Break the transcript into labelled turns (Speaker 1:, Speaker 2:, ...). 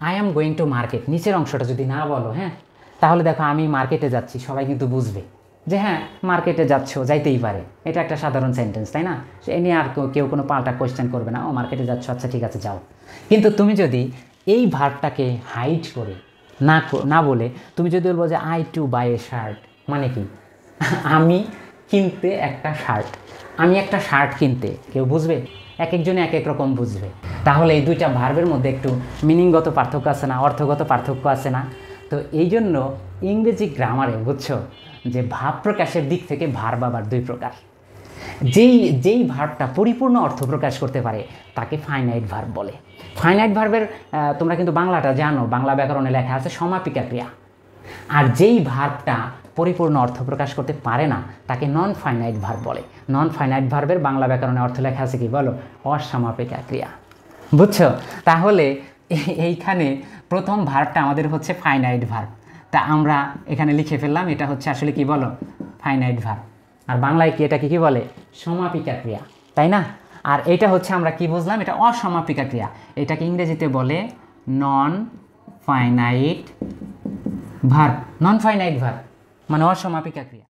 Speaker 1: I am going to market, নিচের অংশটা যদি না বলো, হ্যাঁ, তাহলে দেখো আমি মার্কেটে যাচ্ছি, সবাই কিন্তু বুঝবে যে হ্যাঁ মার্কেটে যাচ্ছ, যাইতেই পারে, এটা একটা সাধারণ সেন্টেন্স, তাই না? এ নিয়ে আর কেউ কোনো পাল্টা কোয়েশ্চেন করবে না, ও মার্কেটে যাচ্ছ, আচ্ছা ঠিক আছে যাও। কিন্তু তুমি যদি এই ভার্বটাকে হাইড করে না বলে তুমি যদি বলবো যে I to buy a shirt, মানে কি? আমি কিনতে একটা শার্ট, আমি একটা শার্ট কিনতে, কেউ বুঝবে? এক একজনে এক এক রকম বুঝবে। তাহলে এই দুইটা ভার্বের মধ্যে একটু মিনিংগত পার্থক্য আছে না, অর্থগত পার্থক্য আছে না? তো এই জন্য ইংরেজি গ্রামারে বুঝছো যে ভাব প্রকাশের দিক থেকে ভার্ব আবার দুই প্রকার। যেই ভার্বটা পরিপূর্ণ অর্থ প্রকাশ করতে পারে তাকে ফাইনাইট ভার্ব বলে। ফাইনাইট ভার্বের তোমরা কিন্তু বাংলাটা জানো, বাংলা ব্যাকরণে লেখা আছে সমাপিকা ক্রিয়া। আর যেই ভার্বটা পরিপূর্ণ অর্থ প্রকাশ করতে পারে না তাকে নন ফাইনাইট ভার্ব বলে। নন ফাইনাইট ভার্বের বাংলা ব্যাকরণে অর্থ লেখা আছে কি বলো? অসমাপিকা ক্রিয়া। বুঝছো? তাহলে এইখানে প্রথম ভার্বটা আমাদের হচ্ছে ফাইনাইট ভার্ব, তা আমরা এখানে লিখে ফেললাম এটা হচ্ছে আসলে কি বলো? Finite verb. আর বাংলায় কি এটাকে কি বলে? সমাপিকা ক্রিয়া, তাই না? আর এটা হচ্ছে আমরা কি বুঝলাম? এটা অসমাপিকা ক্রিয়া, এটাকে ইংরেজিতে বলে non finite verb. Non finite verb মানে অসমাপিকা ক্রিয়া।